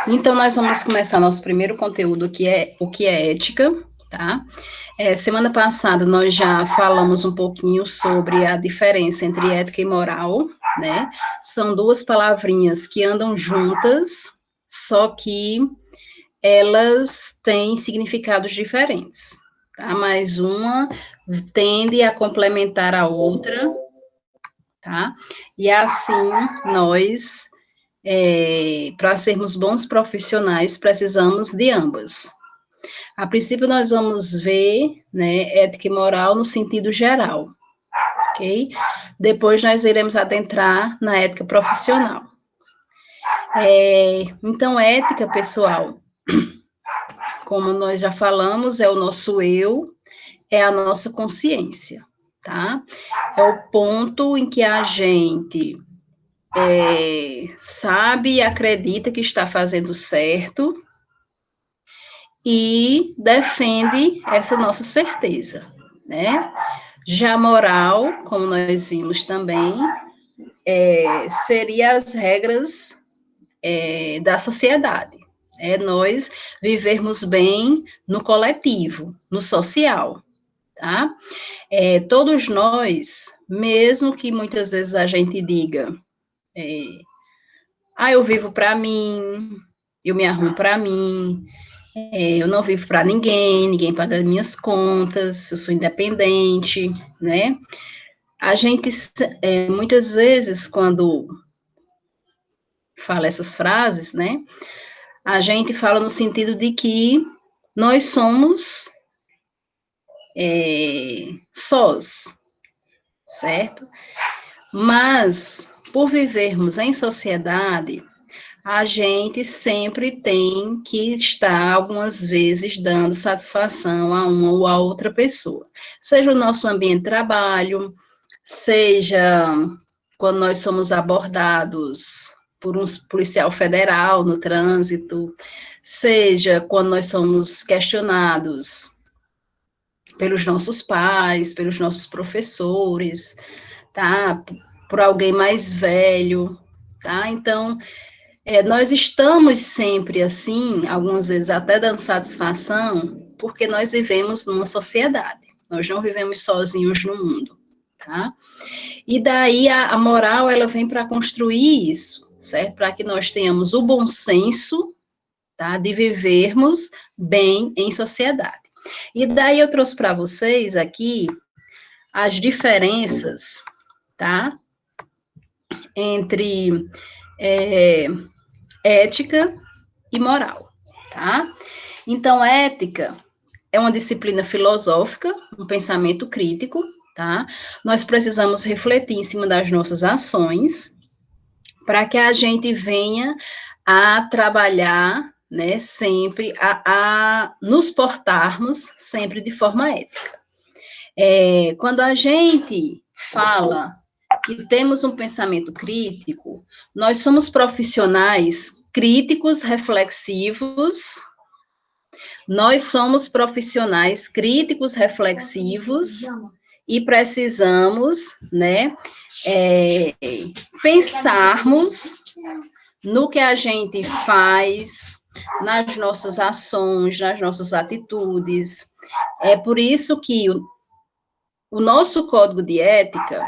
Então, nós vamos começar nosso primeiro conteúdo, que é o que é ética, tá? Semana passada nós já falamos um pouquinho sobre a diferença entre ética e moral, né? São duas palavrinhas que andam juntas, só que elas têm significados diferentes, tá? Mas uma tende a complementar a outra, tá? E assim nós para sermos bons profissionais, precisamos de ambas. A princípio, nós vamos ver, né, ética e moral no sentido geral, ok? Depois, nós iremos adentrar na ética profissional. Então, ética, pessoal, como nós já falamos, é o nosso eu, é a nossa consciência, tá? É o ponto em que a gente sabe e acredita que está fazendo certo e defende essa nossa certeza, né? Já moral, como nós vimos também, seria as regras da sociedade. Nós vivermos bem no coletivo, no social, tá? Todos nós, mesmo que muitas vezes a gente diga, eu vivo para mim, eu me arrumo para mim, eu não vivo para ninguém, ninguém paga minhas contas, eu sou independente, né? A gente, muitas vezes, quando fala essas frases, né? A gente fala no sentido de que nós somos sós, certo? Mas, por vivermos em sociedade, a gente sempre tem que estar, algumas vezes, dando satisfação a uma ou a outra pessoa. Seja o nosso ambiente de trabalho, seja quando nós somos abordados por um policial federal no trânsito, seja quando nós somos questionados pelos nossos pais, pelos nossos professores, tá? Por alguém mais velho, tá? Então, nós estamos sempre assim, algumas vezes até dando satisfação, porque nós vivemos numa sociedade, nós não vivemos sozinhos no mundo, tá? E daí a moral, ela vem para construir isso, certo? Para que nós tenhamos o bom senso, tá? De vivermos bem em sociedade. E daí eu trouxe para vocês aqui as diferenças, tá? Entre ética e moral, tá? Então, ética é uma disciplina filosófica, um pensamento crítico, tá? Nós precisamos refletir em cima das nossas ações para que a gente venha a trabalhar, né, sempre, a nos portarmos sempre de forma ética. Quando a gente fala que temos um pensamento crítico, nós somos profissionais críticos, reflexivos, nós somos profissionais críticos, reflexivos, e precisamos, né, pensarmos no que a gente faz, nas nossas ações, nas nossas atitudes. É por isso que o nosso código de ética,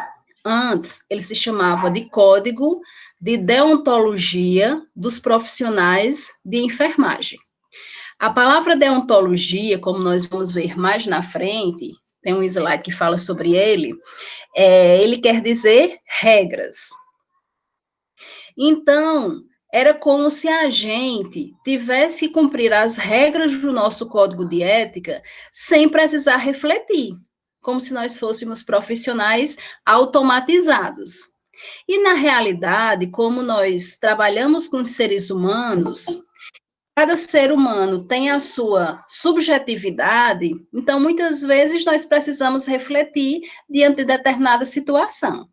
antes, ele se chamava de Código de Deontologia dos Profissionais de Enfermagem. A palavra deontologia, como nós vamos ver mais na frente, tem um slide que fala sobre ele, ele quer dizer regras. Então, era como se a gente tivesse que cumprir as regras do nosso código de ética sem precisar refletir, como se nós fôssemos profissionais automatizados. E, na realidade, como nós trabalhamos com seres humanos, cada ser humano tem a sua subjetividade, então, muitas vezes, nós precisamos refletir diante de determinada situação.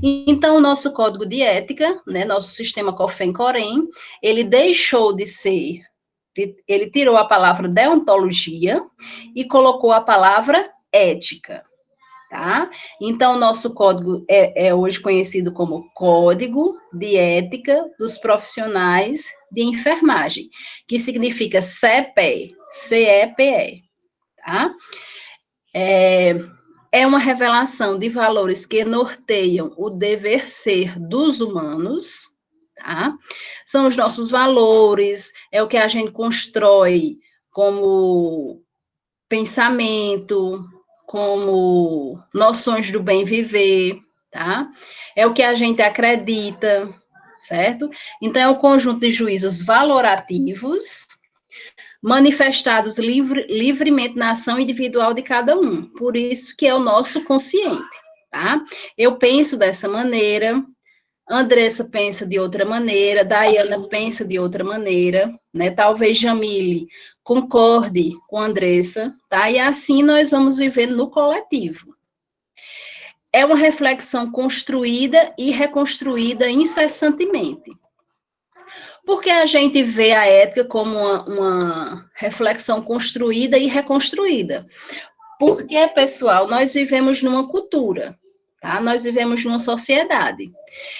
Então, o nosso código de ética, né, nosso sistema COFEN-COREM, ele deixou de ser, ele tirou a palavra deontologia e colocou a palavra ética, tá? Então, o nosso código é hoje conhecido como Código de Ética dos Profissionais de Enfermagem, que significa CEPE, CEPE, tá? É uma revelação de valores que norteiam o dever ser dos humanos, tá? São os nossos valores, é o que a gente constrói como pensamento, como noções do bem viver, tá? É o que a gente acredita, certo? Então, é um conjunto de juízos valorativos manifestados livremente na ação individual de cada um. Por isso que é o nosso consciente, tá? Eu penso dessa maneira, Andressa pensa de outra maneira, Daiana pensa de outra maneira, né? Talvez Jamile concorde com Andressa, tá? E assim nós vamos vivendo no coletivo. É uma reflexão construída e reconstruída incessantemente. Porque a gente vê a ética como uma reflexão construída e reconstruída. Porque, pessoal, nós vivemos numa cultura, tá? Nós vivemos numa sociedade.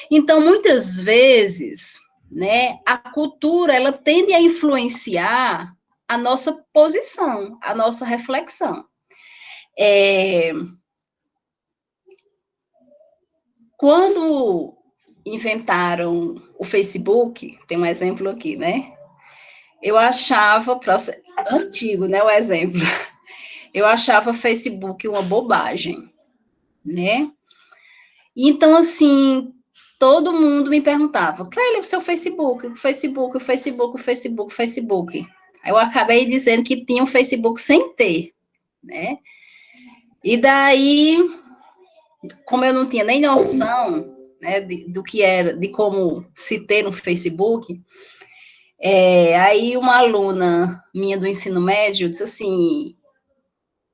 Então, muitas vezes, né, a cultura, ela tende a influenciar a nossa posição, a nossa reflexão. Quando inventaram o Facebook, tem um exemplo aqui, né? Eu achava, antigo, né, o exemplo, eu achava o Facebook uma bobagem, né? Então, assim, todo mundo me perguntava, Clélia, o seu Facebook, o Facebook, o Facebook, o Facebook, o Facebook. Eu acabei dizendo que tinha um Facebook sem ter, né? E daí, como eu não tinha nem noção, né, do que era, de como se ter um Facebook, aí uma aluna minha do ensino médio disse assim,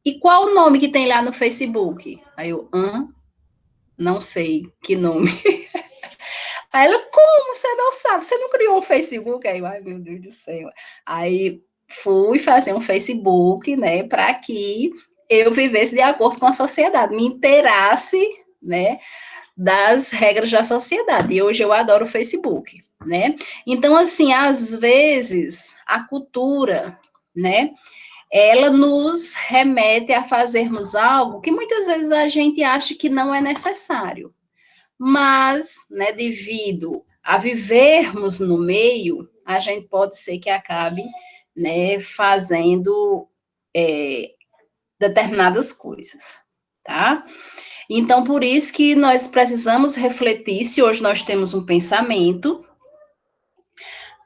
e qual o nome que tem lá no Facebook? Aí eu, não sei que nome. Aí ela, como você não sabe? Você não criou um Facebook? Aí eu, ai meu Deus do céu. Aí fui fazer um Facebook, né, para que eu vivesse de acordo com a sociedade, me inteirasse, né, das regras da sociedade. E hoje eu adoro o Facebook, né? Então, assim, às vezes, a cultura, né, ela nos remete a fazermos algo que muitas vezes a gente acha que não é necessário. Mas, né, devido a vivermos no meio, a gente pode ser que acabe, né, fazendo determinadas coisas, tá? Então, por isso que nós precisamos refletir se hoje nós temos um pensamento,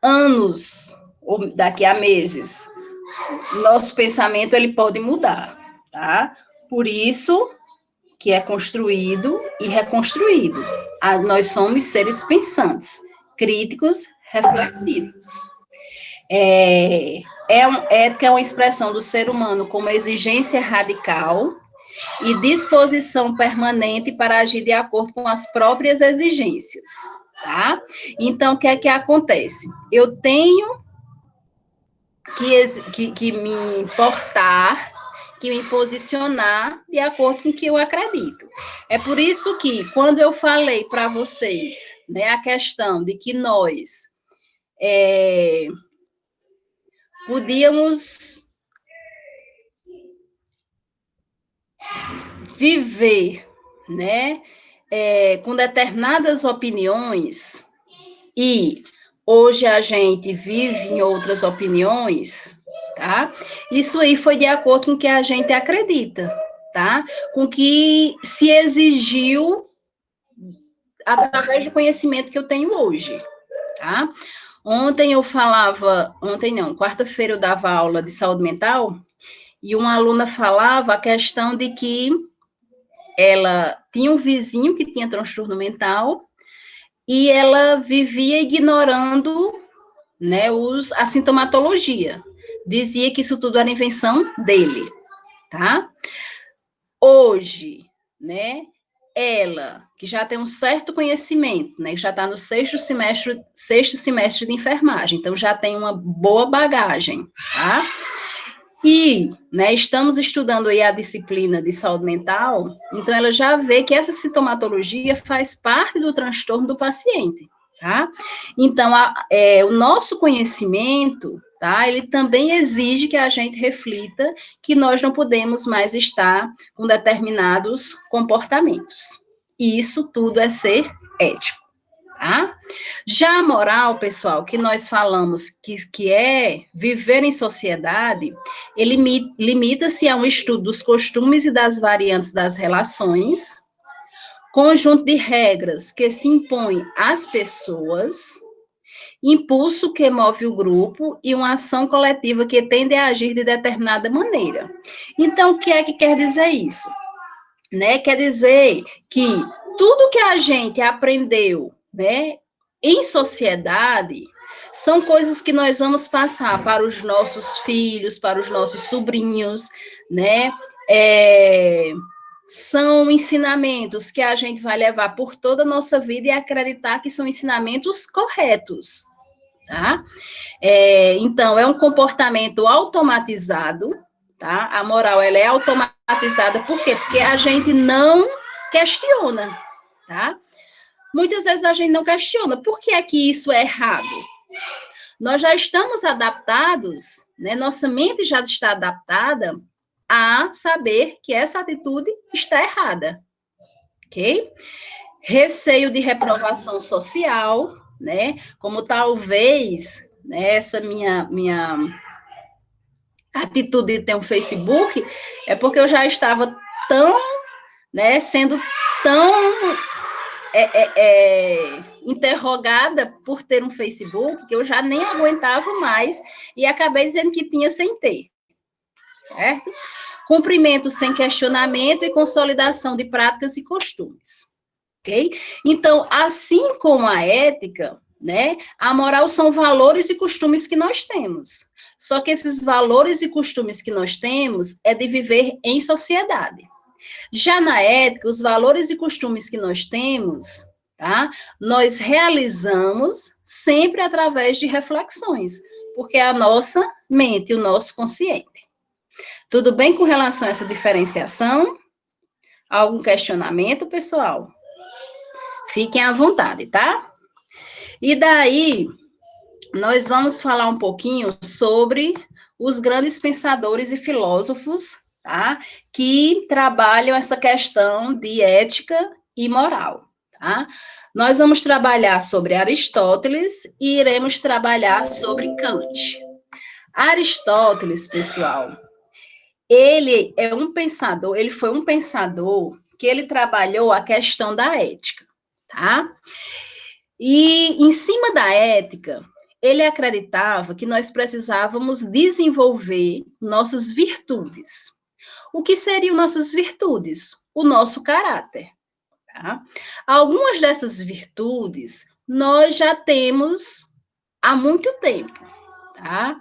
anos, ou daqui a meses, nosso pensamento, ele pode mudar, tá? Por isso que é construído e reconstruído. Nós somos seres pensantes, críticos, reflexivos. Ética é uma expressão do ser humano como exigência radical e disposição permanente para agir de acordo com as próprias exigências, tá? Então, o que é que acontece? Eu tenho que me portar, que me posicionar de acordo com o que eu acredito. É por isso que, quando eu falei para vocês, né, a questão de que nós podíamos viver, né, com determinadas opiniões, e hoje a gente vive em outras opiniões, tá? Isso aí foi de acordo com o que a gente acredita, tá? Com o que se exigiu através do conhecimento que eu tenho hoje, tá? Quarta-feira eu dava aula de saúde mental, e uma aluna falava a questão de que ela tinha um vizinho que tinha transtorno mental, e ela vivia ignorando, né, a sintomatologia. Dizia que isso tudo era invenção dele, tá? Hoje, né, ela, que já tem um certo conhecimento, né, já está no sexto semestre de enfermagem, então já tem uma boa bagagem, tá? E, né, estamos estudando aí a disciplina de saúde mental, então ela já vê que essa sintomatologia faz parte do transtorno do paciente, tá? Então, o nosso conhecimento, tá, ele também exige que a gente reflita que nós não podemos mais estar com determinados comportamentos. E isso tudo é ser ético. Tá? Já a moral, pessoal, que nós falamos que é viver em sociedade, ele limita-se a um estudo dos costumes e das variantes das relações, conjunto de regras que se impõe às pessoas, impulso que move o grupo e uma ação coletiva que tende a agir de determinada maneira. Então, o que é que quer dizer isso? Né? Quer dizer que tudo que a gente aprendeu, né, em sociedade, são coisas que nós vamos passar para os nossos filhos, para os nossos sobrinhos, né? São ensinamentos que a gente vai levar por toda a nossa vida e acreditar que são ensinamentos corretos, tá? Então, é um comportamento automatizado, tá? A moral, ela é automatizada, por quê? Porque a gente não questiona, tá? Muitas vezes a gente não questiona, por que é que isso é errado? Nós já estamos adaptados, né? Nossa mente já está adaptada a saber que essa atitude está errada, ok? Receio de reprovação social, né? Como talvez, né, essa minha atitude de ter um Facebook, é porque eu já estava tão, né, sendo tão interrogada por ter um Facebook, que eu já nem aguentava mais, e acabei dizendo que tinha sem ter, certo? Cumprimento sem questionamento e consolidação de práticas e costumes, ok? Então, assim como a ética, né, a moral são valores e costumes que nós temos. Só que esses valores e costumes que nós temos é de viver em sociedade. Já na ética, os valores e costumes que nós temos, tá? Nós realizamos sempre através de reflexões, porque é a nossa mente, o nosso consciente. Tudo bem com relação a essa diferenciação? Algum questionamento, pessoal? Fiquem à vontade, tá? E daí, nós vamos falar um pouquinho sobre os grandes pensadores e filósofos, tá? Que trabalham essa questão de ética e moral, tá? Nós vamos trabalhar sobre Aristóteles e iremos trabalhar sobre Kant. Aristóteles, pessoal, ele é um pensador, ele foi um pensador que ele trabalhou a questão da ética, tá? E em cima da ética, ele acreditava que nós precisávamos desenvolver nossas virtudes. O que seriam nossas virtudes? O nosso caráter. Tá? Algumas dessas virtudes nós já temos há muito tempo. Tá?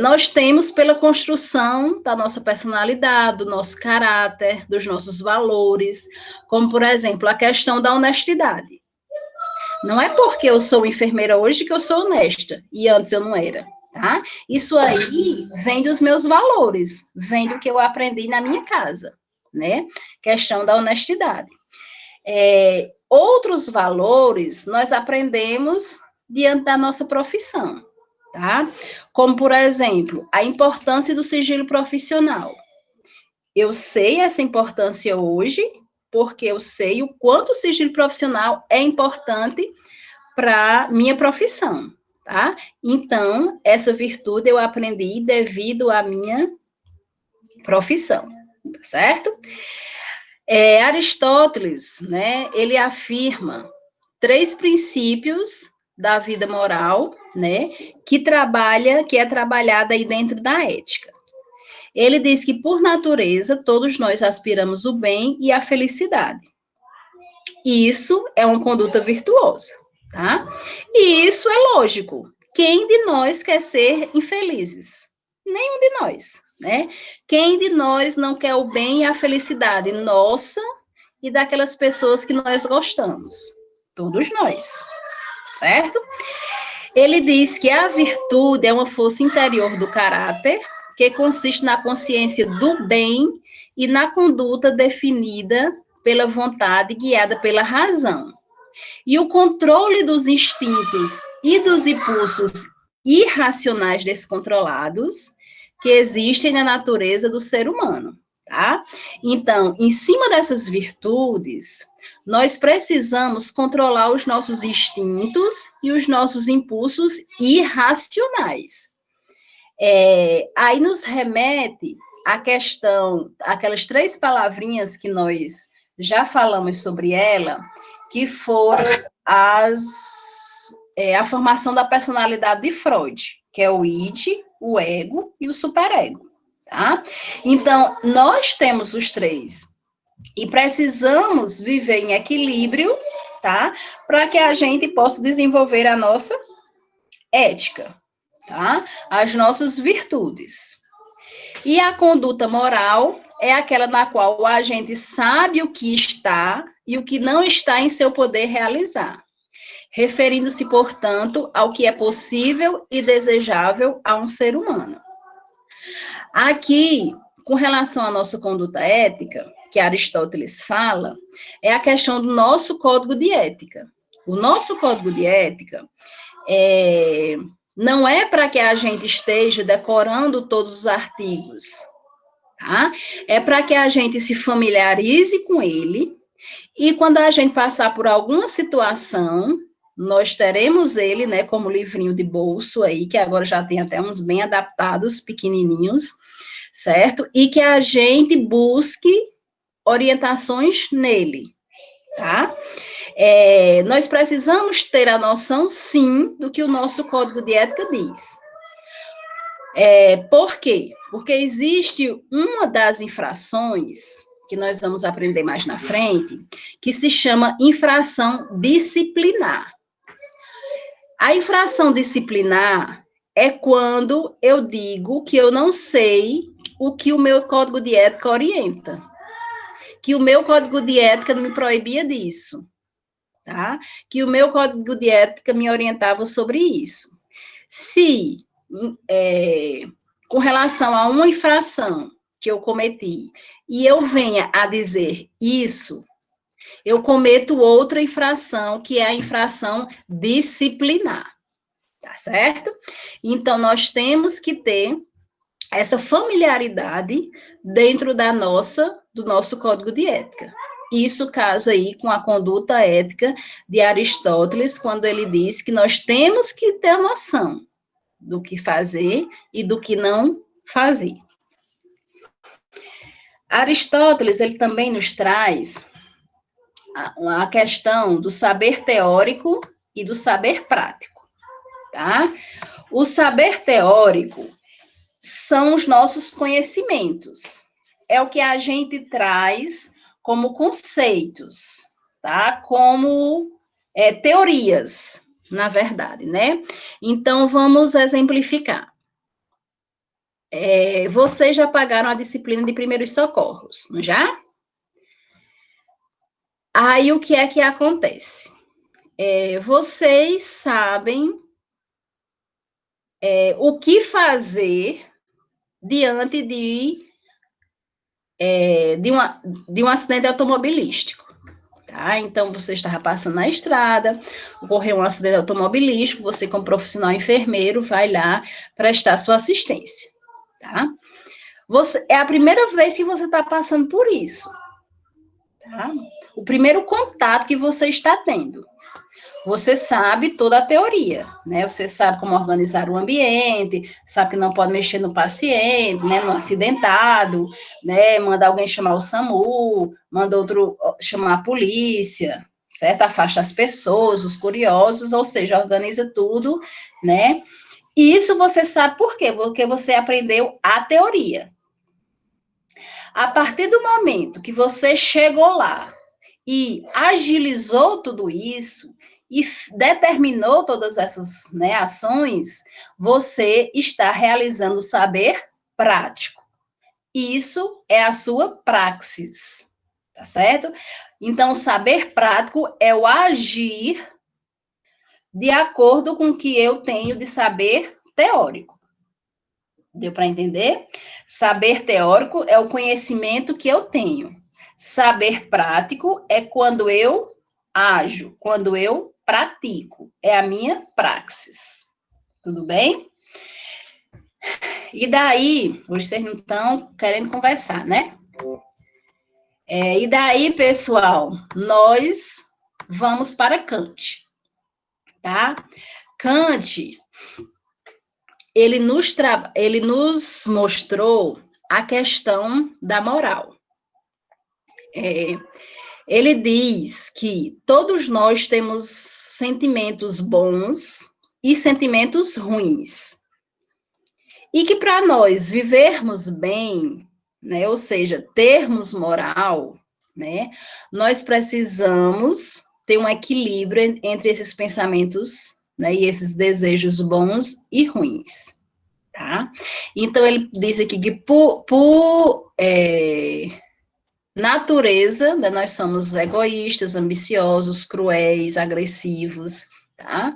Nós temos pela construção da nossa personalidade, do nosso caráter, dos nossos valores, como, por exemplo, a questão da honestidade. Não é porque eu sou enfermeira hoje que eu sou honesta, e antes eu não era, tá? Isso aí vem dos meus valores, vem do que eu aprendi na minha casa, né? Questão da honestidade. Outros valores nós aprendemos diante da nossa profissão, tá? Como, por exemplo, a importância do sigilo profissional. Eu sei essa importância hoje, porque eu sei o quanto o sigilo profissional é importante para minha profissão, tá? Então, essa virtude eu aprendi devido à minha profissão, tá certo? Aristóteles, né, ele afirma 3 princípios da vida moral, né, que é trabalhada aí dentro da ética. Ele diz que, por natureza, todos nós aspiramos o bem e a felicidade. Isso é uma conduta virtuosa, tá? E isso é lógico. Quem de nós quer ser infelizes? Nenhum de nós, né? Quem de nós não quer o bem e a felicidade nossa e daquelas pessoas que nós gostamos? Todos nós, certo? Ele diz que a virtude é uma força interior do caráter, que consiste na consciência do bem e na conduta definida pela vontade, guiada pela razão. E o controle dos instintos e dos impulsos irracionais descontrolados que existem na natureza do ser humano, tá? Então, em cima dessas virtudes, nós precisamos controlar os nossos instintos e os nossos impulsos irracionais. Aí nos remete à questão, aquelas 3 palavrinhas que nós já falamos sobre ela, que foram a formação da personalidade de Freud, que é o id, o ego e o superego, tá? Então, nós temos os 3 e precisamos viver em equilíbrio, tá? Para que a gente possa desenvolver a nossa ética, tá? As nossas virtudes. E a conduta moral é aquela na qual a gente sabe o que está e o que não está em seu poder realizar, referindo-se, portanto, ao que é possível e desejável a um ser humano. Aqui, com relação à nossa conduta ética, que Aristóteles fala, é a questão do nosso código de ética. O nosso código de ética não é para que a gente esteja decorando todos os artigos, tá? É para que a gente se familiarize com ele e quando a gente passar por alguma situação, nós teremos ele, né, como livrinho de bolso aí, que agora já tem até uns bem adaptados, pequenininhos, certo? E que a gente busque orientações nele, tá? Nós precisamos ter a noção, sim, do que o nosso código de ética diz. Por quê? Porque existe uma das infrações, que nós vamos aprender mais na frente, que se chama infração disciplinar. A infração disciplinar é quando eu digo que eu não sei o que o meu código de ética orienta, que o meu código de ética não me proibia disso, tá? Que o meu código de ética me orientava sobre isso. Se, com relação a uma infração que eu cometi, e eu venha a dizer isso, eu cometo outra infração, que é a infração disciplinar, tá certo? Então, nós temos que ter essa familiaridade dentro do nosso código de ética. Isso casa aí com a conduta ética de Aristóteles, quando ele diz que nós temos que ter a noção do que fazer e do que não fazer. Aristóteles, ele também nos traz a questão do saber teórico e do saber prático, tá? O saber teórico são os nossos conhecimentos, é o que a gente traz como conceitos, tá? Como teorias, na verdade, né? Então, vamos exemplificar. Vocês já pagaram a disciplina de primeiros socorros, não já? Aí, o que é que acontece? Vocês sabem o que fazer diante de um acidente automobilístico, tá? Então, você estava passando na estrada, ocorreu um acidente automobilístico, você, como profissional enfermeiro, vai lá prestar sua assistência, tá? É a primeira vez que você está passando por isso, tá? O primeiro contato que você está tendo. Você sabe toda a teoria, né? Você sabe como organizar o ambiente, sabe que não pode mexer no paciente, né? No acidentado, né? Manda alguém chamar o SAMU, manda outro chamar a polícia, certo? Afasta as pessoas, os curiosos, ou seja, organiza tudo, né? E isso você sabe por quê? Porque você aprendeu a teoria. A partir do momento que você chegou lá e agilizou tudo isso, e determinou todas essas, né, ações, você está realizando o saber prático. Isso é a sua praxis, tá certo? Então, o saber prático é o agir de acordo com o que eu tenho de saber teórico. Deu para entender? Saber teórico é o conhecimento que eu tenho. Saber prático é quando eu ajo, quando eu pratico. É a minha praxis. Tudo bem? E daí, hoje vocês não estão querendo conversar, né? E daí, pessoal, nós vamos para Kant, tá? Kant, ele nos mostrou a questão da moral. Ele diz que todos nós temos sentimentos bons e sentimentos ruins. E que para nós vivermos bem, né, ou seja, termos moral, né, nós precisamos ter um equilíbrio entre esses pensamentos, né, e esses desejos bons e ruins, tá? Então, ele diz aqui que por natureza, né, nós somos egoístas, ambiciosos, cruéis, agressivos, tá?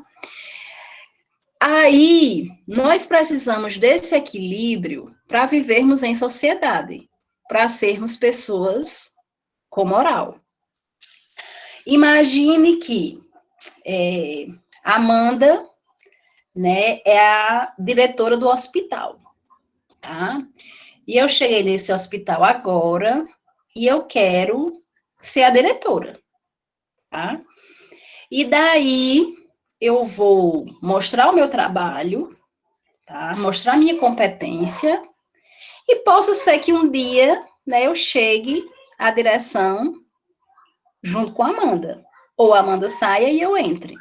Aí, nós precisamos desse equilíbrio para vivermos em sociedade, para sermos pessoas com moral. Imagine que Amanda, né, é a diretora do hospital, tá? E eu cheguei nesse hospital agora e eu quero ser a diretora, tá? E daí eu vou mostrar o meu trabalho, tá? Mostrar a minha competência, e possa ser que um dia, né, eu chegue à direção junto com a Amanda, ou a Amanda saia e eu entre.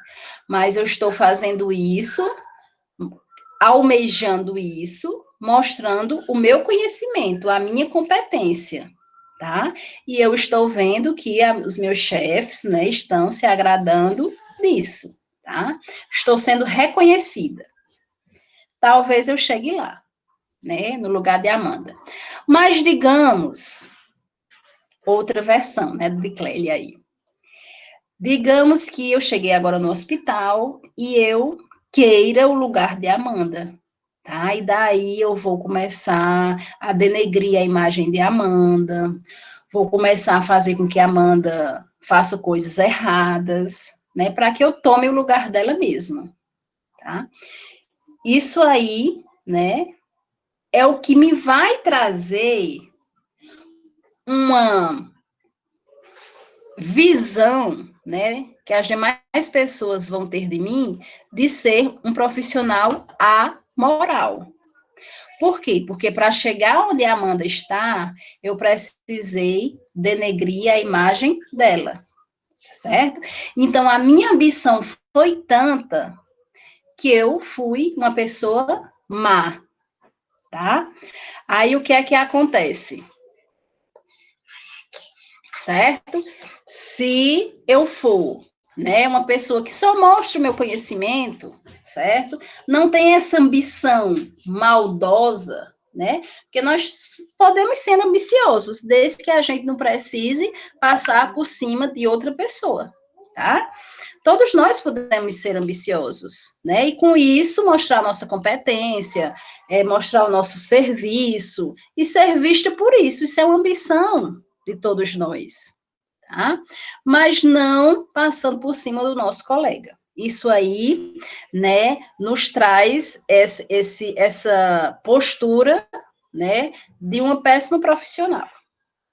Mas eu estou fazendo isso, almejando isso, mostrando o meu conhecimento, a minha competência, tá? E eu estou vendo que os meus chefes, né, estão se agradando disso, tá? Estou sendo reconhecida. Talvez eu chegue lá, né, no lugar de Amanda. Mas digamos, outra versão, né, de Clélia aí. Digamos que eu cheguei agora no hospital e eu queira o lugar de Amanda, tá? E daí eu vou começar a denegrir a imagem de Amanda, vou começar a fazer com que a Amanda faça coisas erradas, né, para que eu tome o lugar dela mesma, tá? Isso aí, né, é o que me vai trazer uma visão, né, que as demais pessoas vão ter de mim, de ser um profissional amoral. Por quê? Porque para chegar onde a Amanda está, eu precisei denegrir a imagem dela, certo? Então, a minha ambição foi tanta que eu fui uma pessoa má, tá? Aí, o que é que acontece? Certo? Se eu for, né, uma pessoa que só mostra o meu conhecimento, certo? Não tem essa ambição maldosa, né? Porque nós podemos ser ambiciosos, desde que a gente não precise passar por cima de outra pessoa, tá? Todos nós podemos ser ambiciosos, né? E com isso mostrar nossa competência, mostrar o nosso serviço e ser vista por isso. Isso é uma ambição de todos nós, tá? Mas não passando por cima do nosso colega. Isso aí, né, nos traz essa postura, né, de uma péssima profissional,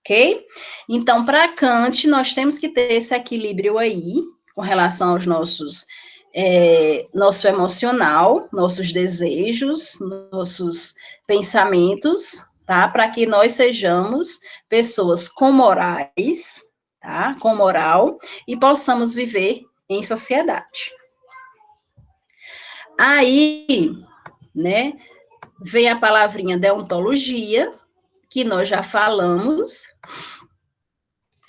ok? Então, para Kant, nós temos que ter esse equilíbrio aí, com relação aos nosso emocional, nossos desejos, nossos pensamentos, tá? Para que nós sejamos pessoas com morais, tá? Com moral, e possamos viver em sociedade. Aí, né, vem a palavrinha deontologia, que nós já falamos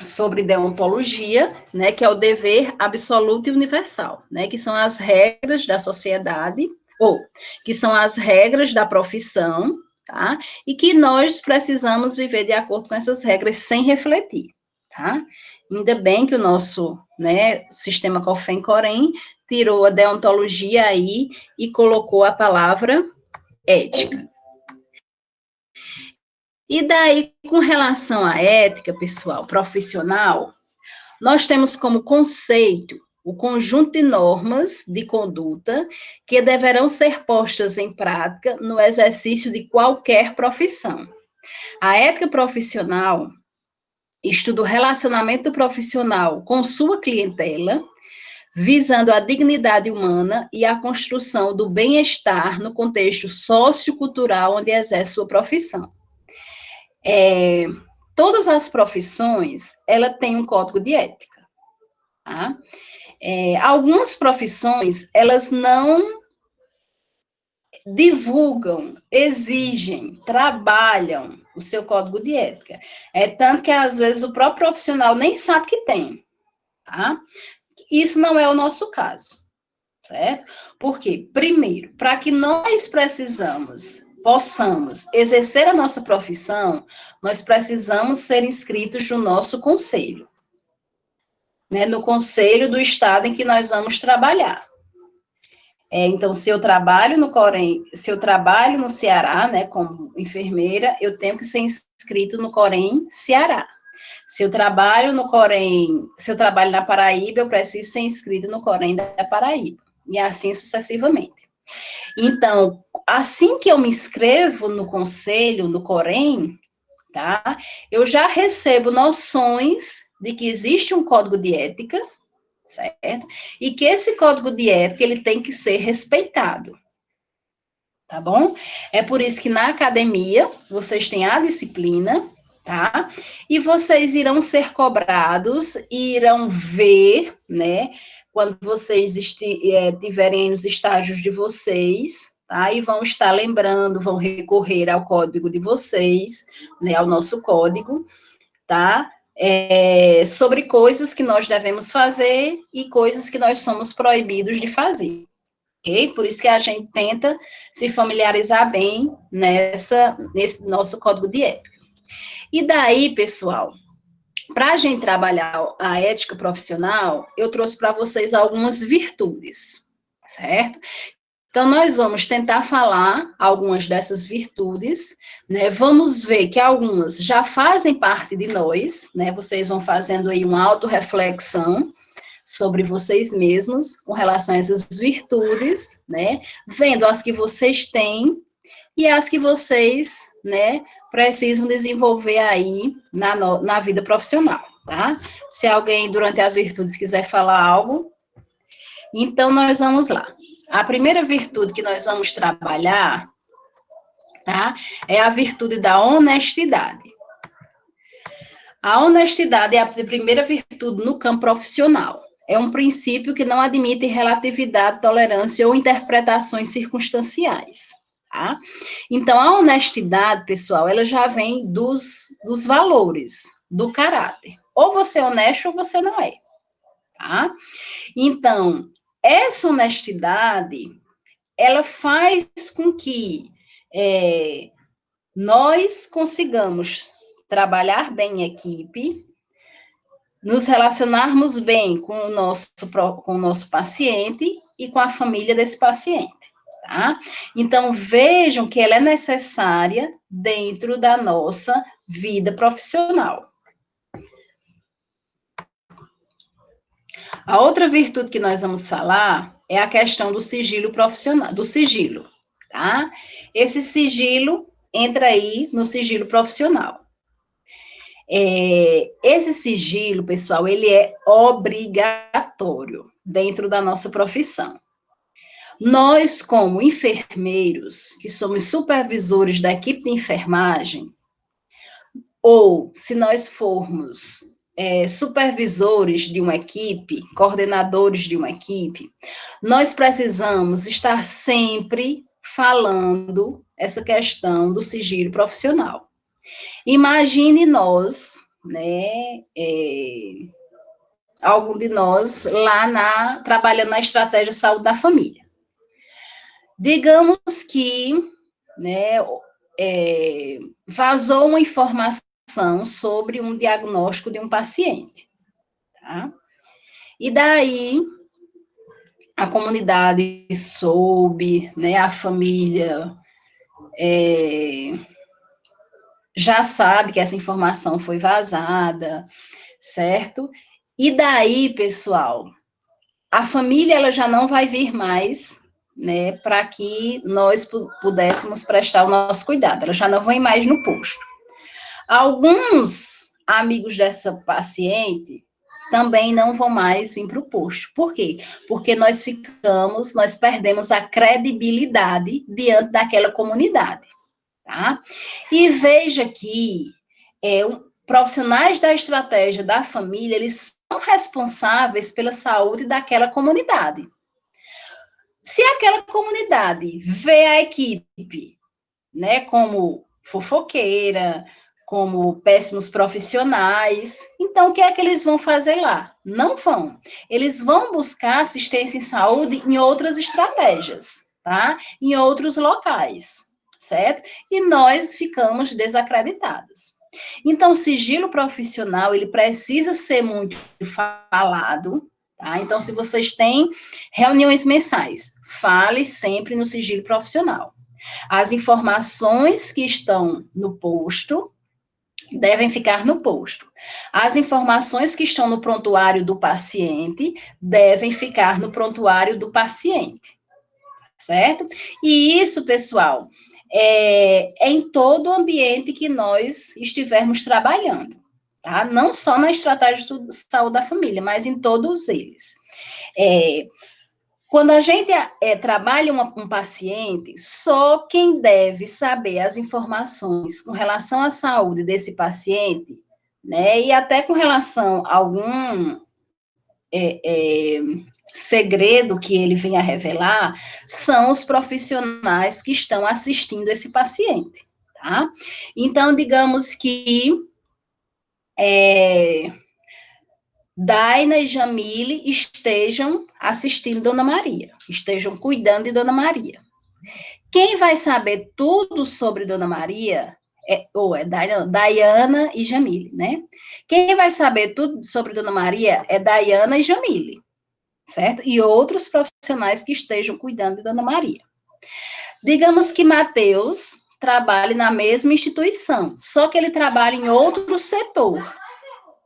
sobre deontologia, né, que é o dever absoluto e universal, né, que são as regras da sociedade, ou que são as regras da profissão, tá, e que nós precisamos viver de acordo com essas regras sem refletir, tá. Ainda bem que o nosso, né, sistema COFEM-COREM tirou a deontologia aí e colocou a palavra ética. E daí, com relação à ética, pessoal, profissional, nós temos como conceito o conjunto de normas de conduta que deverão ser postas em prática no exercício de qualquer profissão. A ética profissional estuda o relacionamento profissional com sua clientela, visando a dignidade humana e a construção do bem-estar no contexto sociocultural onde exerce sua profissão. Todas as profissões, ela tem um código de ética, tá? Algumas profissões, elas não divulgam, exigem, trabalham o seu código de ética. É tanto que, às vezes, o próprio profissional nem sabe que tem, tá? Isso não é o nosso caso, certo? Porque, primeiro, para que nós possamos exercer a nossa profissão, nós precisamos ser inscritos no nosso conselho, né? No conselho do estado em que nós vamos trabalhar. Então, se eu trabalho no Corém, se eu trabalho no Ceará, né, como enfermeira, eu tenho que ser inscrito no Corém Ceará. Se eu trabalho no Corém, se eu trabalho na Paraíba, eu preciso ser inscrito no Corém da Paraíba, e assim sucessivamente. Então, assim que eu me inscrevo no conselho, no Corém, tá, eu já recebo noções de que existe um código de ética, certo? E que esse código de ética, ele tem que ser respeitado, tá bom? É por isso que na academia, vocês têm a disciplina, tá? E vocês irão ser cobrados, irão ver, né? Quando vocês tiverem os estágios de vocês, tá? E vão estar lembrando, vão recorrer ao código de vocês, né? Ao nosso código, tá? Sobre coisas que nós devemos fazer e coisas que nós somos proibidos de fazer, ok? Por isso que a gente tenta se familiarizar bem nesse nosso código de ética. E daí, pessoal, para a gente trabalhar a ética profissional, eu trouxe para vocês algumas virtudes, certo? Então, nós vamos tentar falar algumas dessas virtudes, né? Vamos ver que algumas já fazem parte de nós, né? Vocês vão fazendo aí uma autorreflexão sobre vocês mesmos com relação a essas virtudes, né? Vendo as que vocês têm e as que vocês, né, precisam desenvolver aí na vida profissional, tá? Se alguém, durante as virtudes, quiser falar algo, então nós vamos lá. A primeira virtude que nós vamos trabalhar, tá? É a virtude da honestidade. A honestidade é a primeira virtude no campo profissional. É um princípio que não admite relatividade, tolerância ou interpretações circunstanciais, tá? Então, a honestidade, pessoal, ela já vem dos valores, do caráter. Ou você é honesto ou você não é, tá? Então, essa honestidade, ela faz com que nós consigamos trabalhar bem em equipe, nos relacionarmos bem com o nosso paciente e com a família desse paciente, tá? Então, vejam que ela é necessária dentro da nossa vida profissional. A outra virtude que nós vamos falar é a questão do sigilo profissional, do sigilo, tá? Esse sigilo entra aí no sigilo profissional. Esse sigilo, pessoal, ele é obrigatório dentro da nossa profissão. Nós, como enfermeiros, que somos supervisores da equipe de enfermagem, ou se nós formos supervisores de uma equipe, coordenadores de uma equipe, nós precisamos estar sempre falando essa questão do sigilo profissional. Imagine nós, né, algum de nós lá trabalhando na estratégia de saúde da família. Digamos que, né, vazou uma informação sobre um diagnóstico de um paciente, tá? E daí a comunidade soube, né, a família já sabe que essa informação foi vazada, certo? E daí, pessoal, a família ela já não vai vir mais, né, para que nós pudéssemos prestar o nosso cuidado. Ela já não vem mais no posto. Alguns amigos dessa paciente também não vão mais vir para o posto. Por quê? Porque nós perdemos a credibilidade diante daquela comunidade, tá? E veja que profissionais da estratégia da família, eles são responsáveis pela saúde daquela comunidade. Se aquela comunidade vê a equipe, né, como fofoqueira, como péssimos profissionais, então o que é que eles vão fazer lá? Não vão. Eles vão buscar assistência em saúde em outras estratégias, tá? Em outros locais, certo? E nós ficamos desacreditados. Então, o sigilo profissional, ele precisa ser muito falado, tá? Então, se vocês têm reuniões mensais, fale sempre no sigilo profissional. As informações que estão no posto devem ficar no posto. As informações que estão no prontuário do paciente devem ficar no prontuário do paciente, certo? E isso, pessoal, é em todo o ambiente que nós estivermos trabalhando, tá? Não só na estratégia de saúde da família, mas em todos eles. Quando a gente trabalha um paciente, só quem deve saber as informações com relação à saúde desse paciente, né, e até com relação a algum segredo que ele venha a revelar, são os profissionais que estão assistindo esse paciente, tá? Então, digamos que Daina e Jamile estejam assistindo Dona Maria, estejam cuidando de Dona Maria. Quem vai saber tudo sobre Dona Maria é Daiana e Jamile, né? Quem vai saber tudo sobre Dona Maria é Daiana e Jamile, certo? E outros profissionais que estejam cuidando de Dona Maria. Digamos que Mateus trabalhe na mesma instituição, só que ele trabalha em outro setor,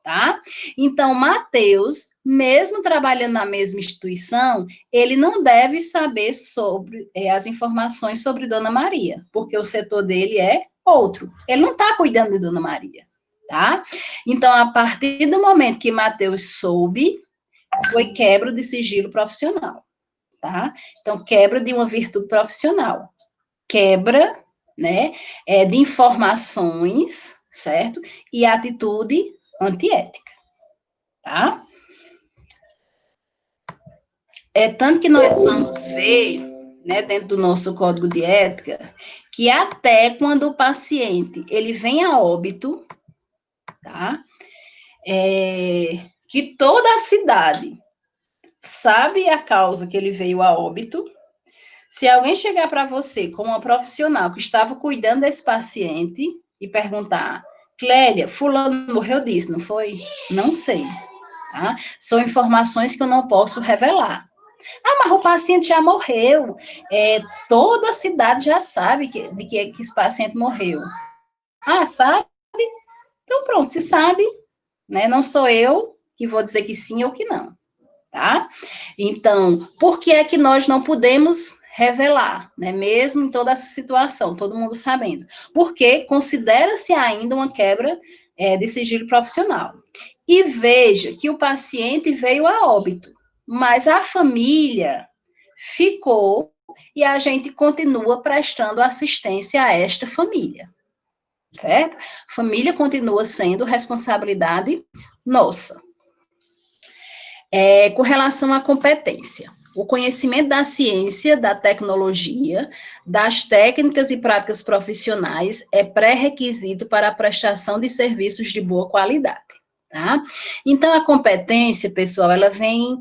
tá? Então, Mateus, mesmo trabalhando na mesma instituição, ele não deve saber sobre as informações sobre Dona Maria, porque o setor dele é outro. Ele não está cuidando de Dona Maria, tá? Então, a partir do momento que Mateus soube, foi quebra de sigilo profissional, tá? Então, quebra de uma virtude profissional. Quebra, né, de informações, certo? E atitude antiética, tá? Tanto que nós vamos ver, né, dentro do nosso código de ética, que até quando o paciente, ele vem a óbito, tá? Que toda a cidade sabe a causa que ele veio a óbito. Se alguém chegar para você como uma profissional que estava cuidando desse paciente e perguntar, Clélia, fulano morreu disso, não foi? Não sei, tá? São informações que eu não posso revelar. Ah, mas o paciente já morreu. Toda a cidade já sabe de que esse paciente morreu. Ah, sabe? Então pronto, se sabe, né? Não sou eu que vou dizer que sim ou que não, tá? Então, por que é que nós não podemos revelar, né? Mesmo em toda essa situação, todo mundo sabendo? Porque considera-se ainda uma quebra de sigilo profissional. E veja que o paciente veio a óbito, mas a família ficou e a gente continua prestando assistência a esta família, certo? Família continua sendo responsabilidade nossa. Com relação à competência, o conhecimento da ciência, da tecnologia, das técnicas e práticas profissionais é pré-requisito para a prestação de serviços de boa qualidade, tá? Então, a competência, pessoal, ela vem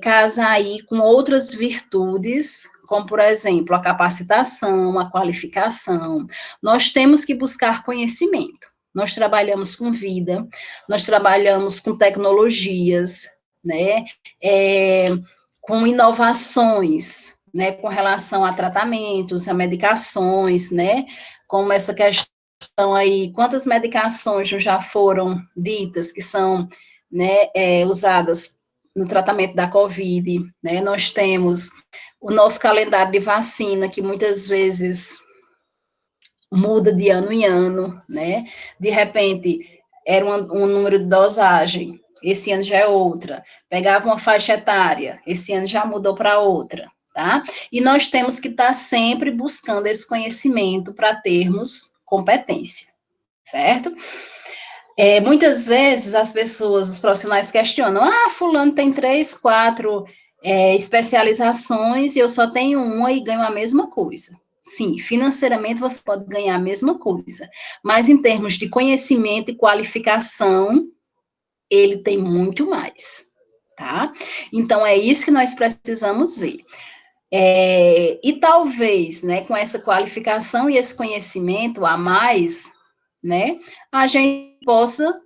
casar aí com outras virtudes, como, por exemplo, a capacitação, a qualificação. Nós temos que buscar conhecimento. Nós trabalhamos com vida, nós trabalhamos com tecnologias, né, com inovações, né, com relação a tratamentos, a medicações, né, como essa questão aí, quantas medicações já foram ditas que são, né, usadas no tratamento da Covid, né? Nós temos o nosso calendário de vacina, que muitas vezes muda de ano em ano, né? De repente, era um número de dosagem, esse ano já é outra. Pegava uma faixa etária, esse ano já mudou para outra, tá? E nós temos que estar sempre buscando esse conhecimento para termos competência, certo? Muitas vezes as pessoas, os profissionais questionam, fulano tem 3, 4 especializações e eu só tenho uma e ganho a mesma coisa. Sim, financeiramente você pode ganhar a mesma coisa, mas em termos de conhecimento e qualificação, ele tem muito mais, tá? Então, é isso que nós precisamos ver. E talvez, né, com essa qualificação e esse conhecimento a mais, né, a gente possa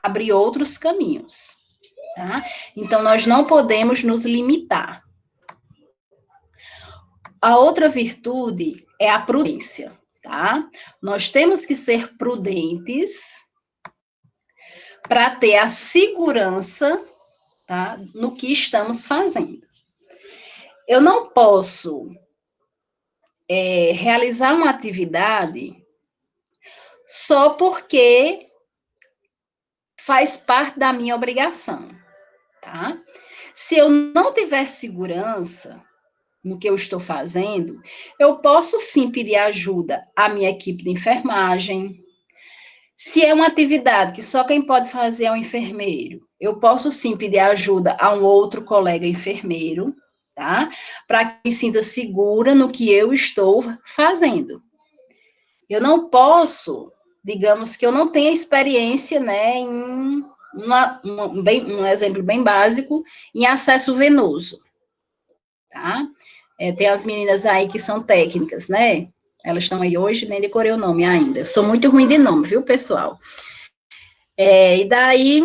abrir outros caminhos, tá? Então, nós não podemos nos limitar. A outra virtude é a prudência, tá? Nós temos que ser prudentes para ter a segurança, tá, no que estamos fazendo. Eu não posso realizar uma atividade só porque faz parte da minha obrigação, tá? Se eu não tiver segurança no que eu estou fazendo, eu posso sim pedir ajuda à minha equipe de enfermagem. Se é uma atividade que só quem pode fazer é o enfermeiro, eu posso sim pedir ajuda a um outro colega enfermeiro, tá? Para que me sinta segura no que eu estou fazendo. Eu não posso, digamos que eu não tenha experiência, né, em um exemplo bem básico, em acesso venoso, tá? Tem as meninas aí que são técnicas, né? Elas estão aí hoje, nem decorei o nome ainda. Eu sou muito ruim de nome, viu, pessoal? E daí,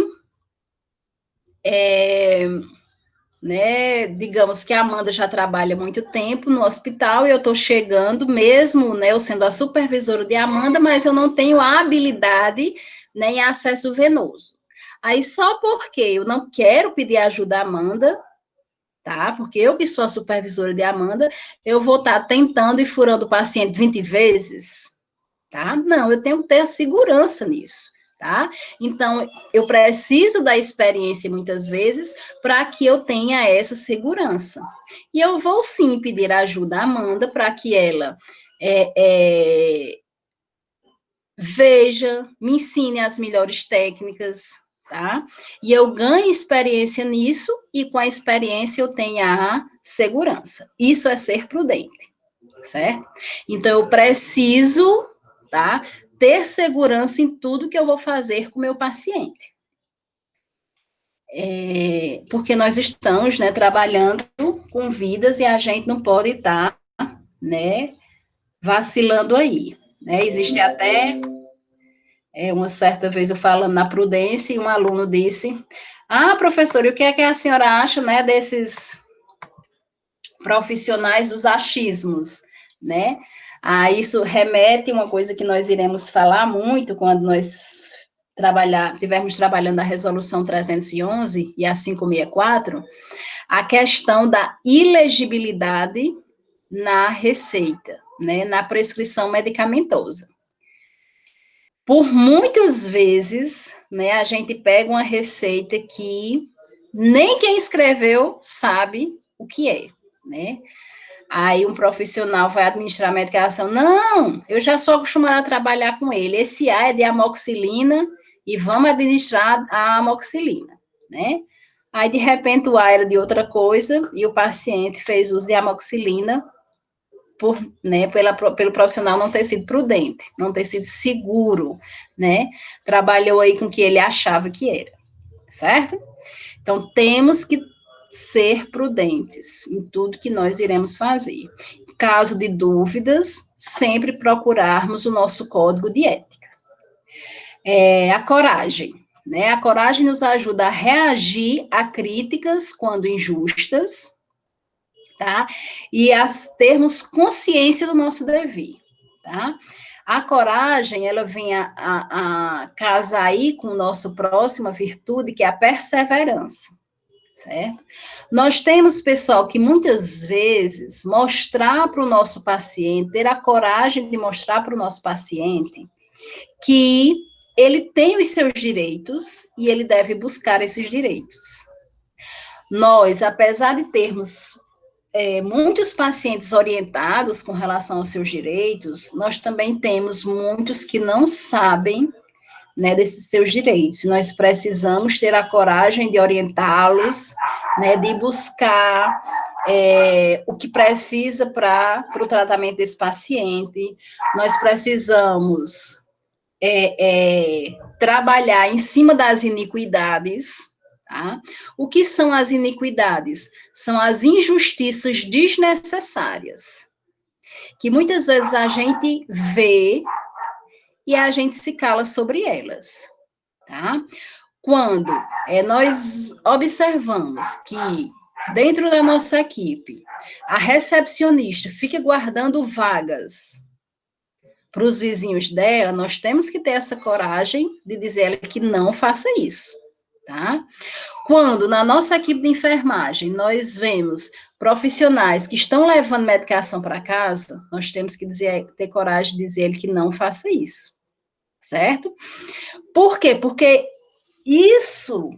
né, digamos que a Amanda já trabalha muito tempo no hospital e eu estou chegando, mesmo, né, eu sendo a supervisora de Amanda, mas eu não tenho a habilidade nem né, acesso venoso. Aí, só porque eu não quero pedir ajuda à Amanda, tá? Porque eu que sou a supervisora de Amanda, eu vou estar tentando e furando o paciente 20 vezes, tá? Não, eu tenho que ter a segurança nisso, tá? Então, eu preciso da experiência muitas vezes para que eu tenha essa segurança. E eu vou sim pedir ajuda à Amanda para que ela veja, me ensine as melhores técnicas, tá? E eu ganho experiência nisso e com a experiência eu tenho a segurança. Isso é ser prudente, certo? Então, eu preciso, tá? Ter segurança em tudo que eu vou fazer com o meu paciente. Porque nós estamos, né, trabalhando com vidas e a gente não pode estar, né, vacilando aí, né? Existe até uma certa vez eu falando na prudência e um aluno disse: professor, e o que é que a senhora acha, né, desses profissionais dos achismos, né? Isso remete a uma coisa que nós iremos falar muito quando nós estivermos trabalhando a resolução 311 e a 564, a questão da ilegibilidade na receita, né, na prescrição medicamentosa. Por muitas vezes, né, a gente pega uma receita que nem quem escreveu sabe o que é, né? Aí um profissional vai administrar a medicação. Não, eu já sou acostumada a trabalhar com ele. Esse A é de amoxicilina e vamos administrar a amoxicilina, né? Aí, de repente, o A era de outra coisa e o paciente fez uso de amoxicilina pelo profissional não ter sido prudente, não ter sido seguro, né? Trabalhou aí com o que ele achava que era, certo? Então, temos que ser prudentes em tudo que nós iremos fazer. Caso de dúvidas, sempre procurarmos o nosso código de ética. A coragem, né? A coragem nos ajuda a reagir a críticas quando injustas, tá? E a termos consciência do nosso dever, tá? A coragem, ela vem a casar aí com a nossa próxima virtude, que é a perseverança, certo? Nós temos, pessoal, que muitas vezes mostrar para o nosso paciente, ter a coragem de mostrar para o nosso paciente que ele tem os seus direitos e ele deve buscar esses direitos. Nós, apesar de termos muitos pacientes orientados com relação aos seus direitos, nós também temos muitos que não sabem, né, desses seus direitos. Nós precisamos ter a coragem de orientá-los, né, de buscar o que precisa para o tratamento desse paciente. Nós precisamos trabalhar em cima das iniquidades. Tá? O que são as iniquidades? São as injustiças desnecessárias, que muitas vezes a gente vê e a gente se cala sobre elas, tá? Quando nós observamos que dentro da nossa equipe, a recepcionista fica guardando vagas para os vizinhos dela, nós temos que ter essa coragem de dizer a ela que não faça isso, tá? Quando na nossa equipe de enfermagem nós vemos profissionais que estão levando medicação para casa, nós temos que ter coragem de dizer a ele que não faça isso, certo? Por quê? Porque isso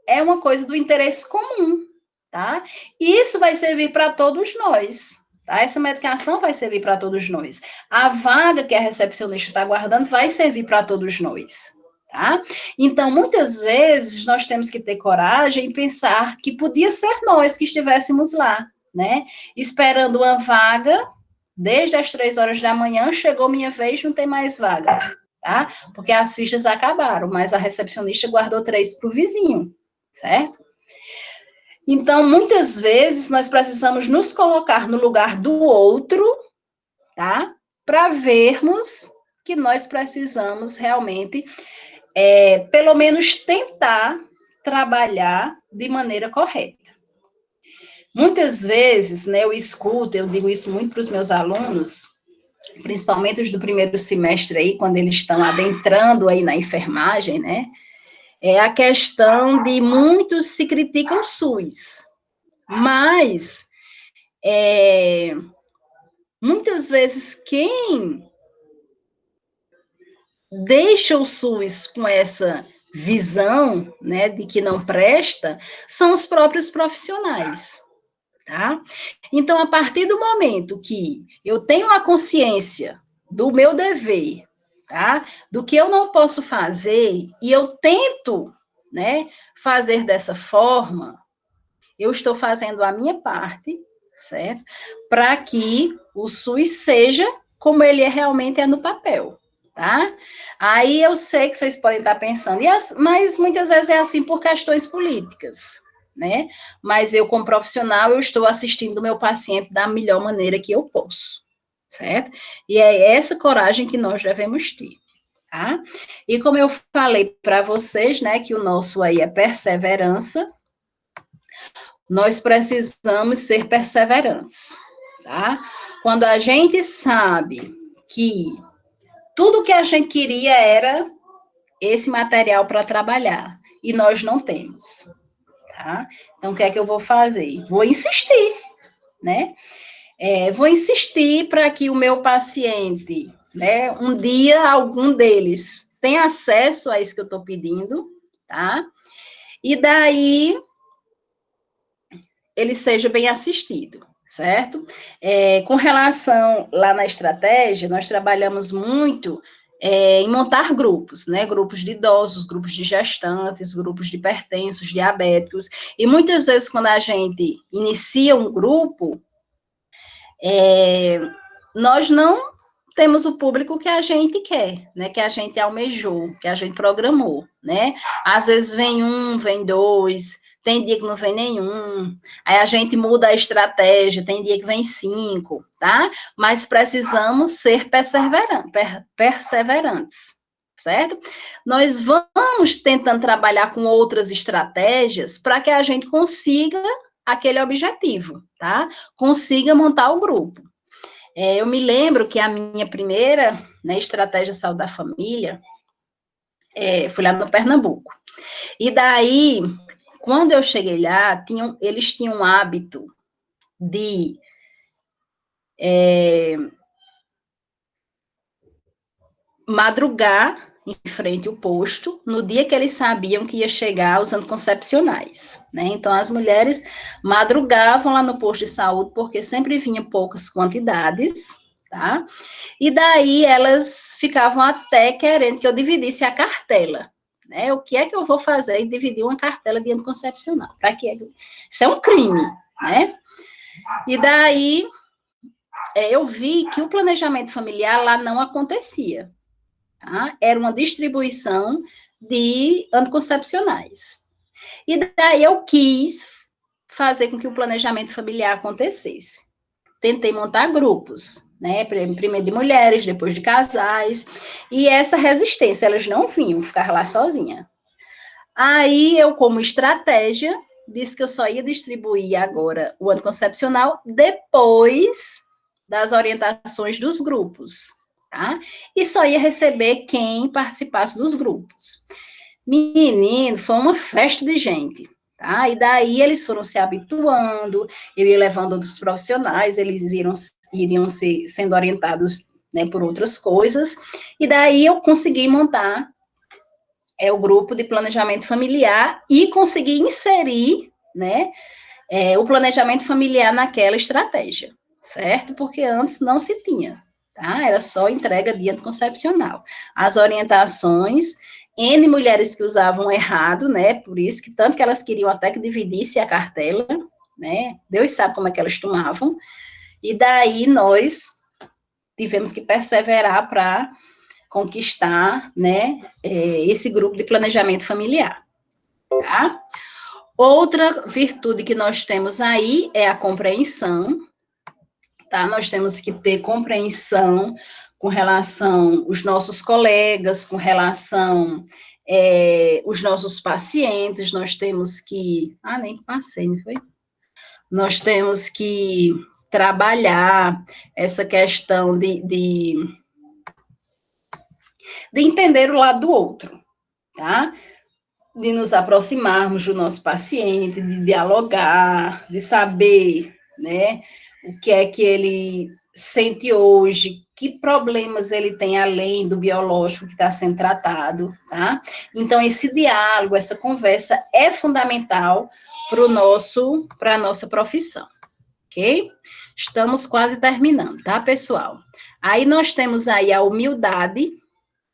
é uma coisa do interesse comum, tá? E isso vai servir para todos nós, tá? Essa medicação vai servir para todos nós. A vaga que a recepcionista está guardando vai servir para todos nós, tá? Então, muitas vezes, nós temos que ter coragem e pensar que podia ser nós que estivéssemos lá, né? Esperando uma vaga, desde as 3 horas da manhã, chegou minha vez, não tem mais vaga, tá? Porque as fichas acabaram, mas a recepcionista guardou 3 para o vizinho, certo? Então, muitas vezes, nós precisamos nos colocar no lugar do outro, tá? Para vermos que nós precisamos realmente, pelo menos tentar trabalhar de maneira correta. Muitas vezes, né, eu digo isso muito para os meus alunos, principalmente os do primeiro semestre aí, quando eles estão adentrando aí na enfermagem, né? É a questão de muitos se criticam o SUS, mas muitas vezes quem deixa o SUS com essa visão, né, de que não presta, são os próprios profissionais, tá? Então, a partir do momento que eu tenho a consciência do meu dever, tá? Do que eu não posso fazer, e eu tento, né, fazer dessa forma, eu estou fazendo a minha parte, certo? Para que o SUS seja como ele realmente é no papel, tá? Aí eu sei que vocês podem estar pensando, mas muitas vezes é assim por questões políticas, né? Mas eu, como profissional, eu estou assistindo o meu paciente da melhor maneira que eu posso, certo? E é essa coragem que nós devemos ter, tá? E como eu falei para vocês, né, que o nosso aí é perseverança, nós precisamos ser perseverantes, tá? Quando a gente sabe que tudo que a gente queria era esse material para trabalhar, e nós não temos, tá? Então, o que é que eu vou fazer? Vou insistir, né? Vou insistir para que o meu paciente, né, um dia, algum deles, tenha acesso a isso que eu estou pedindo, tá? E daí, ele seja bem assistido, certo? Com relação lá na estratégia, nós trabalhamos muito em montar grupos, né? Grupos de idosos, grupos de gestantes, grupos de hipertensos, diabéticos, e muitas vezes quando a gente inicia um grupo, nós não temos o público que a gente quer, né? Que a gente almejou, que a gente programou, né? Às vezes vem um, vem dois, tem dia que não vem nenhum, aí a gente muda a estratégia, tem dia que vem 5, tá? Mas precisamos ser perseverantes, certo? Nós vamos tentando trabalhar com outras estratégias para que a gente consiga aquele objetivo, tá? Consiga montar o grupo. Eu me lembro que a minha primeira, né, Estratégia Saúde da Família, fui lá no Pernambuco. E daí, quando eu cheguei lá, eles tinham um hábito de madrugar em frente ao posto, no dia que eles sabiam que ia chegar os anticoncepcionais, né? Então, as mulheres madrugavam lá no posto de saúde, porque sempre vinha poucas quantidades, tá? E daí, elas ficavam até querendo que eu dividisse a cartela, né? O que é que eu vou fazer em dividir uma cartela de anticoncepcional? Para que isso é um crime, né? E daí, eu vi que o planejamento familiar lá não acontecia. Tá? Era uma distribuição de anticoncepcionais. E daí eu quis fazer com que o planejamento familiar acontecesse. Tentei montar grupos, né? Primeiro de mulheres, depois de casais, e essa resistência, elas não vinham ficar lá sozinha. Aí eu, como estratégia, disse que eu só ia distribuir agora o anticoncepcional depois das orientações dos grupos. Tá? E só ia receber quem participasse dos grupos. Menino, foi uma festa de gente, tá? E daí eles foram se habituando, eu ia levando outros profissionais, eles iriam sendo orientados, né, por outras coisas, e daí eu consegui montar o grupo de planejamento familiar e consegui inserir, né, o planejamento familiar naquela estratégia, certo? Porque antes não se tinha. Tá? Era só entrega de anticoncepcional. As orientações, N mulheres que usavam errado, né? Por isso que tanto que elas queriam até que dividisse a cartela, né? Deus sabe como é que elas tomavam. E daí nós tivemos que perseverar para conquistar, né? Esse grupo de planejamento familiar, tá? Outra virtude que nós temos aí é a compreensão, tá? Nós temos que ter compreensão com relação aos nossos colegas, com relação os nossos pacientes, nós temos que... nem passei, não foi? Nós temos que trabalhar essa questão de entender o lado do outro, tá? De nos aproximarmos do nosso paciente, de dialogar, de saber, né, o que é que ele sente hoje, que problemas ele tem além do biológico que está sendo tratado, tá? Então, esse diálogo, essa conversa é fundamental para a nossa profissão, ok? Estamos quase terminando, tá, pessoal? Aí nós temos aí a humildade,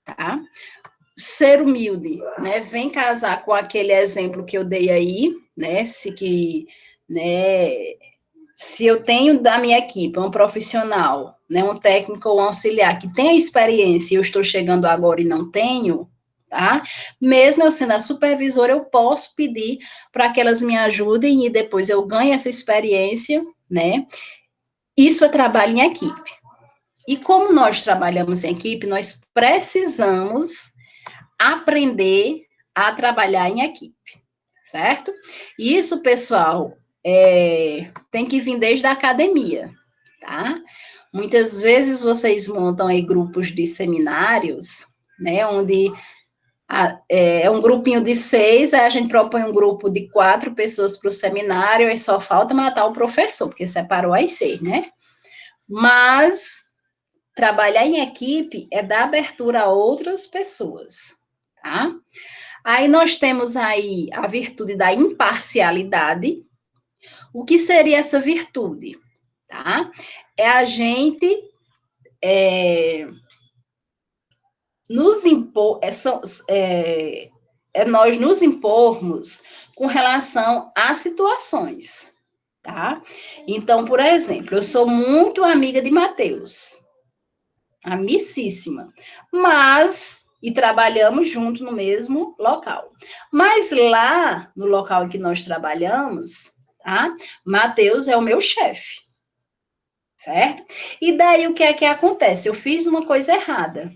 tá? Ser humilde, né? Vem casar com aquele exemplo que eu dei aí, né? Se eu tenho da minha equipe um profissional, né, um técnico ou um auxiliar que tem a experiência e eu estou chegando agora e não tenho, tá? Mesmo eu sendo a supervisora, eu posso pedir para que elas me ajudem e depois eu ganhe essa experiência, né? Isso é trabalho em equipe. E como nós trabalhamos em equipe, nós precisamos aprender a trabalhar em equipe, certo? E isso, pessoal, tem que vir desde a academia, tá? Muitas vezes vocês montam aí grupos de seminários, né, onde é um grupinho de 6, aí a gente propõe um grupo de 4 pessoas para o seminário, e só falta matar o professor, porque separou as 6, né? Mas trabalhar em equipe é dar abertura a outras pessoas, tá? Aí nós temos aí a virtude da imparcialidade. O que seria essa virtude? Tá? É a gente nos impor, nós nos impormos com relação a situações, tá? Então, por exemplo, eu sou muito amiga de Matheus, amicíssima, e trabalhamos junto no mesmo local. Mas lá, no local em que nós trabalhamos, tá? Matheus é o meu chefe, certo? E daí o que é que acontece? Eu fiz uma coisa errada.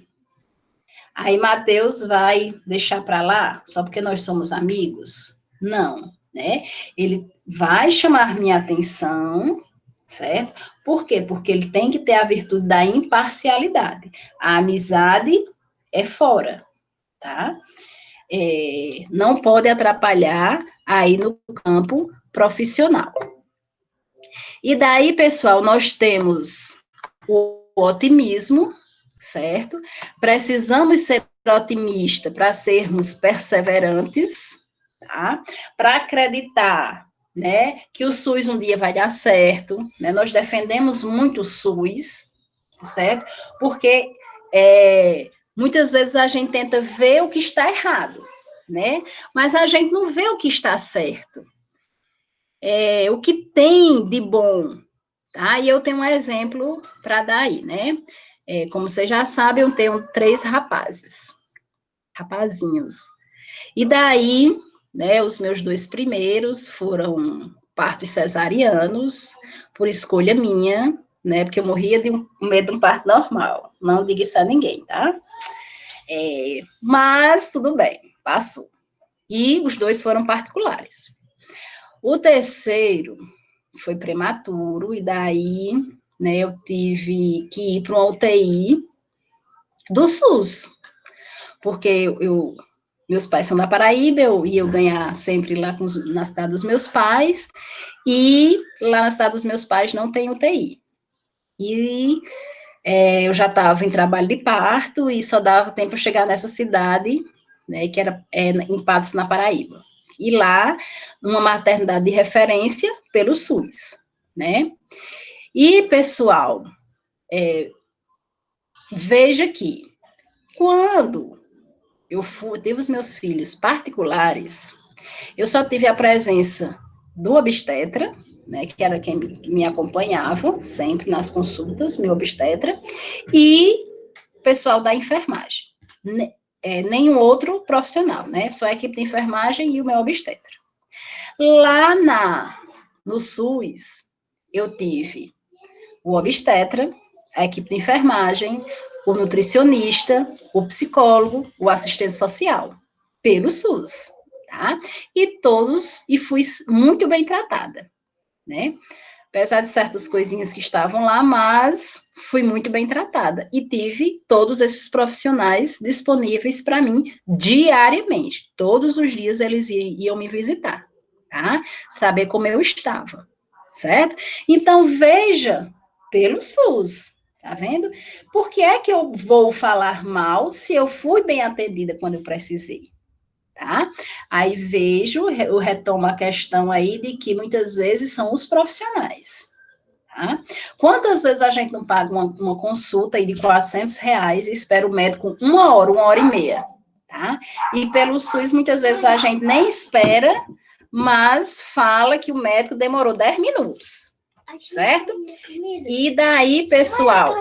Aí Matheus vai deixar para lá só porque nós somos amigos? Não, né? Ele vai chamar minha atenção, certo? Por quê? Porque ele tem que ter a virtude da imparcialidade. A amizade é fora, tá? Não pode atrapalhar aí no campo profissional. E daí, pessoal, nós temos o otimismo, certo? Precisamos ser otimistas para sermos perseverantes, tá? Para acreditar, né, que o SUS um dia vai dar certo, né? Nós defendemos muito o SUS, certo? Porque muitas vezes a gente tenta ver o que está errado, né? Mas a gente não vê o que está certo. O que tem de bom, tá? E eu tenho um exemplo para dar aí, né? Como você já sabe, eu tenho 3 rapazinhos. E daí, né, os meus 2 primeiros foram partos cesarianos, por escolha minha, né? Porque eu morria de medo de um parto normal. Não diga isso a ninguém, tá? Mas tudo bem, passou. E os 2 foram particulares. O terceiro foi prematuro, e daí, né, eu tive que ir para uma UTI do SUS, porque meus pais são da Paraíba, eu ia ganhar sempre lá na cidade dos meus pais, e lá na cidade dos meus pais não tem UTI. E eu já estava em trabalho de parto, e só dava tempo para chegar nessa cidade, né, que era em Patos, na Paraíba. E lá, uma maternidade de referência pelo SUS, né? E, pessoal, veja que quando eu tive os meus filhos particulares, eu só tive a presença do obstetra, né, que era quem me acompanhava sempre nas consultas, meu obstetra, e o pessoal da enfermagem. Nenhum outro profissional, né? Só a equipe de enfermagem e o meu obstetra. Lá no SUS, eu tive o obstetra, a equipe de enfermagem, o nutricionista, o psicólogo, o assistente social, pelo SUS, tá? E fui muito bem tratada, né? Apesar de certas coisinhas que estavam lá, mas fui muito bem tratada. E tive todos esses profissionais disponíveis para mim diariamente. Todos os dias eles iam me visitar, tá? Saber como eu estava, certo? Então, veja pelo SUS, tá vendo? Por que é que eu vou falar mal se eu fui bem atendida quando eu precisei? Tá? Aí eu retomo a questão aí de que muitas vezes são os profissionais, tá? Quantas vezes a gente não paga uma consulta aí de R$ 400 e espera o médico 1 hora e meia, tá? E pelo SUS, muitas vezes a gente nem espera, mas fala que o médico demorou 10 minutos, certo? E daí, pessoal,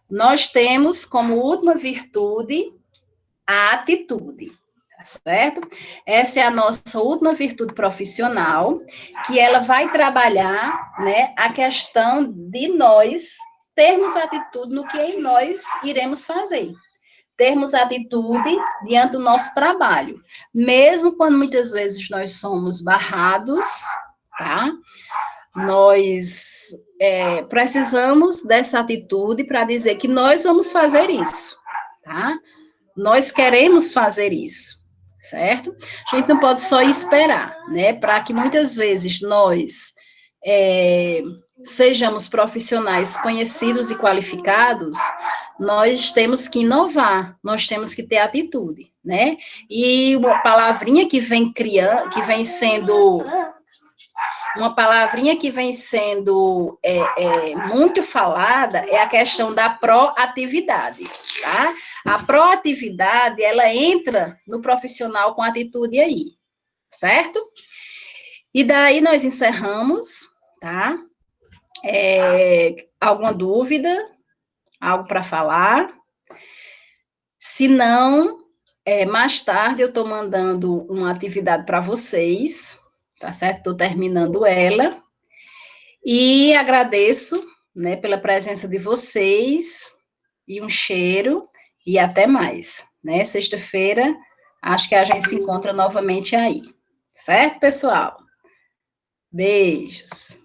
nós temos como última virtude a atitude, tá certo? Essa é a nossa última virtude profissional, que ela vai trabalhar, né, a questão de nós termos atitude no que nós iremos fazer. Termos atitude diante do nosso trabalho, mesmo quando muitas vezes nós somos barrados, tá? Nós precisamos dessa atitude para dizer que nós vamos fazer isso, tá? Nós queremos fazer isso, certo? A gente não pode só esperar, né? Para que muitas vezes nós sejamos profissionais conhecidos e qualificados, nós temos que inovar, nós temos que ter atitude, né? E uma palavrinha que vem criando, que vem sendo uma palavrinha que vem sendo muito falada é a questão da proatividade, tá? A proatividade, ela entra no profissional com atitude aí, certo? E daí nós encerramos, tá? Alguma dúvida? Algo para falar? Se não, mais tarde eu estou mandando uma atividade para vocês, tá certo? Estou terminando ela. E agradeço, né, pela presença de vocês, e um cheiro, e até mais, né? Sexta-feira, acho que a gente se encontra novamente aí. Certo, pessoal? Beijos.